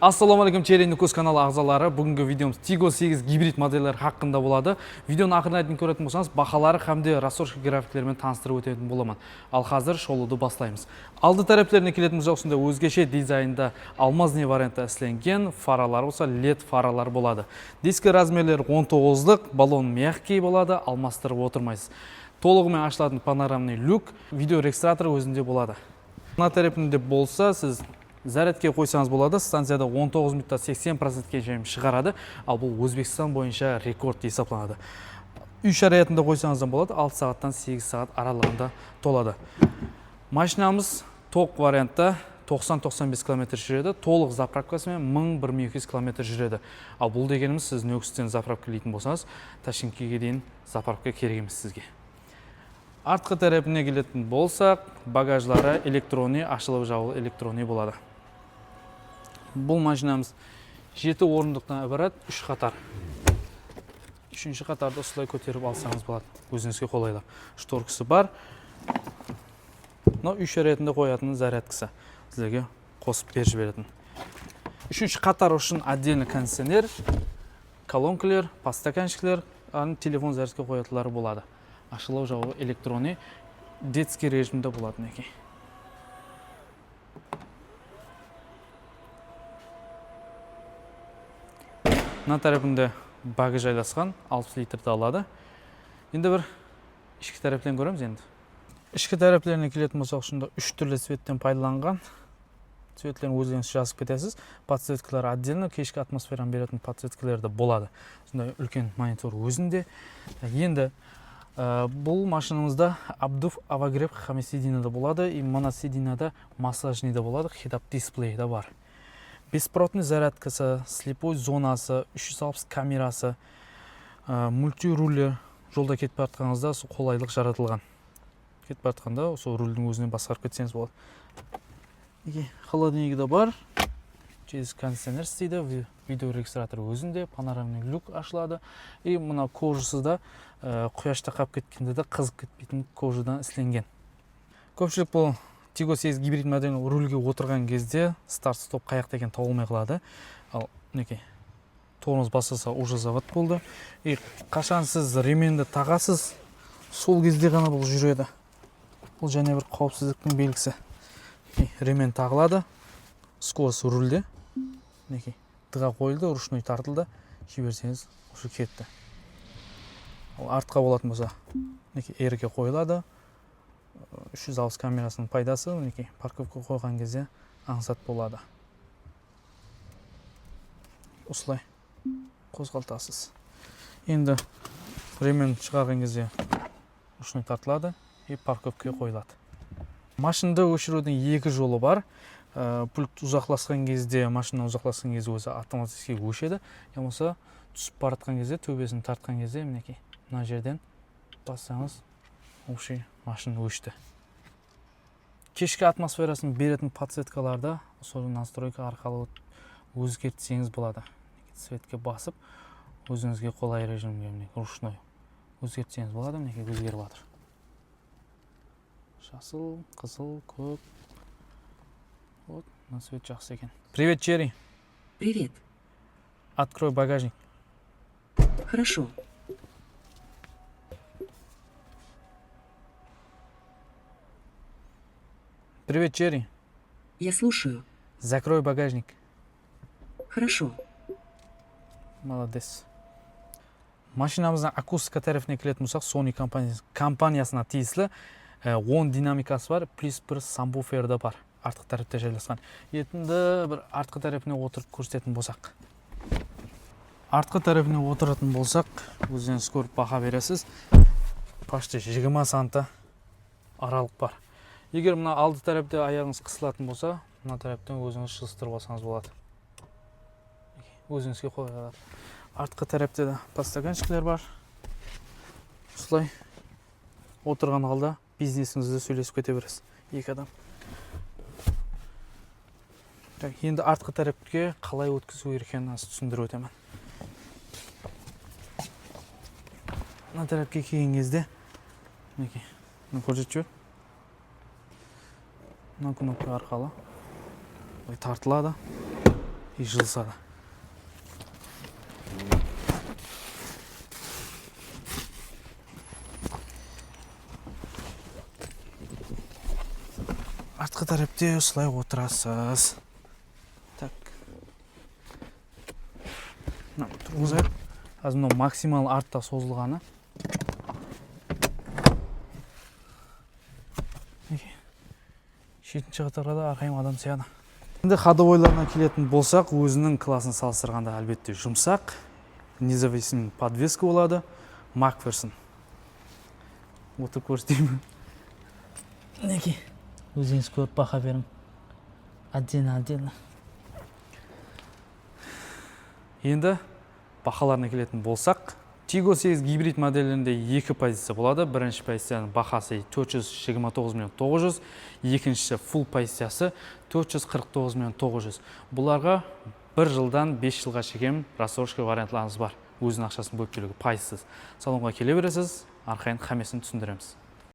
Ассалаумағалейкум, Черенин көз каналы ағзалары. Бүгінгі видеомыз Tigo 8 гибрид модельдер хақында болады. Видеоны ақырына дейін көретін болсаңыз, бағалары һәмде рассрочка графиктерімен таныстырып өтетін боламын. Ал қазір шолуды бастаймыз. Алды тараптарына келетін болсақ, сонда өзгеше дизайнда алмазный вариантта істелінген фаралар болса, LED фаралар болады. Дискі размерлері 19-лық, баллон мягкий болады, алмастырып отырмайсыз. Толығымен ашылатын панорамный люк, видео регистраторы өзінде болады. Мына тарапында болса, сіз зарядке қойсаңыз болады, станцияда 19 минутта 80%-ке жайым шығарады, ал бұл Өзбекстан бойынша рекорд есептелінеді. Үй шариғатында қойсаңыздан болады, 6 сағаттан 8 сағат аралығында толады. Машинамыз тоқ вариантта 90-95 км жүреді, толық заправкасымен 1000-1200 км жүреді. Ал бұл дегеніміз, сіз Нөкістен заправка илейтін болсаңыз, Ташкентке дейін заправка керек емес сізге. Артқы тарапына келетін болсақ, багажлары электронный, ашылып жабылып электронный болады. Бұл машинамыз 7 орындықтан ibarat 3 қатар. 3-ші қатарды осылай көтеріп алсаңыз болады. Өзіңізге қолайлы. Шторкасы бар. Мынау үй шариғатында қоятын зарядкасы. Сіздерге қосып беріп жіберетін. 3-ші қатар үшін отдельный кондиционер, колонкалар, подстаканчиклер, телефон зарядке қоятылары болады. Ашылып жабылып электронный, детский режимде болады неке. Мына тарапында багы жайласқан 60 литрді алады. Енді бір ішкі тараптан көреміз енді. Ішкі тараптарына келетін болсақ, сонда 3 түрлі цветтен пайдаланған. Цветтерін өзіңіз жазып кетесіз. Подсветкалар отдельно, кешкі атмосфераны беретін подсветкалар да болады. Сонда үлкен монитор өзінде. Енді бұл машинамызда обдув авагреп хамесидинада болады, и моносидинада массажный да болады, хедап дисплей да бар. Беспроводный зарядкасы, слепой зонасы, 360 камерасы, мультируллер, жолда кетіп бара сол қолайлық жаратылған. Кетіп бара сол рульдің өзінен басқарып кетсеңіз болады. Холодильник да бар. Через кондиционер істейді, видео регистратор өзінде, панорамный люк ашылады. И мына кожасы да құяшта қап кеткенде де қызып кетпейтін кожадан істелінген. Көпшілік бұл Tigo 8 гибрид моделін рульге отырған кезде старт-стоп қаяқта екен табылмай қалады. Ал неке тормоз басылса уже завод болды. И қашан сіз ременді тағасыз, сол кезде ғана бұл жүреді. Бұл және бір қауіпсіздіктің белгісі. Ремен тағылады, скорость рульде. Неке дыға қойылды, ручной тартылды, жіберсеңіз уже кетті. Артқа болатын болса, неке ерге қойылады. 360 камерасының пайдасы, неке парковка қойған кезде аңсат болады. Осылай қозғалтасыз. Енді ремен шығарған кезде ручной тартылады и парковка қойылады. Машинды өшірудің екі жолы бар. Пульт ұзақласқан кезде, машина ұзақласқан кезде өзі автоматически өшеді. Болмаса түсіп баратқан кезде, төбесін тартқан кезде, мінекей, мына жерден бассаңыз, машина өшті. Кешкі атмосферасын беретін подсветкаларда сол настройка арқылы өзгертсеңіз болады. Цветке басып, өзіңізге қолай режимге ручной өзгертсеңіз болады, мінекей өзгеріп жатыр. Жасыл, қызыл, көк. Вот, на цвет жақсы екен. Привет, Черри. Привет. Открой багажник. Хорошо. Привет, Черри. Я слушаю. Закрой багажник. Хорошо. Молодец. Машинамыздың акустика тарифіне келетін болсақ, Sony компаниясына тиесілі 10 динамикасы бар, плюс бір самбуфер да бар. Артқы тарапта жайласқан. Етінді бір артқы тарапына отырып көрсететін болсақ. Артқы тарапына отыратын болсақ, өзіңіз көріп баға бересіз. Почти 20 санта аралық бар. Егер мына алды тарапта аяғыңыз қысылатын болса, мына тараптан өзіңіз шығыстырып алсаңыз болады. Өзіңізге қойылады. Артқы тарапта да подстаканчиклер бар. Осылай отырған алда бизнесіңізді сөйлесіп кете бересіз. Екі адам. Енді артқы тарапқа қалай өткізу керек екенін түсіндіріп өтемін. Мына тарапқа келген кезде, мінекей, көрсетіп жүр. Мына кнопка арқылы тартылады. и жылса да. Артқы тарапте осылай отырасыз. Так. Тұрғызайық. Қазір мынау максимал артта созылғаны. Шетінші қатарға да арқайым адам сияды. Енді ходовойларына келетін болсақ, өзінің класын салыстырғанда әлбетте жұмсақ, независимый подвеска болады, Макферсон. Отырып көрсетейін. Неге? Өзіңіз көріп бақа берің. Отдельно. Енді бақаларына келетін болсақ, Tiggo 8 гибрид моделінде екі позиция болады. Бірінші позицияның бақасы 429 900, екіншісі full позициясы 449 900. Бұларға 1 жылдан 5 жылға шейін рассрочка вариантларыңыз бар. Өзінің ақшасын бөліп төлеуге пайызсыз. Салонға келе бересіз, арқайын хамесын түсіндіреміз.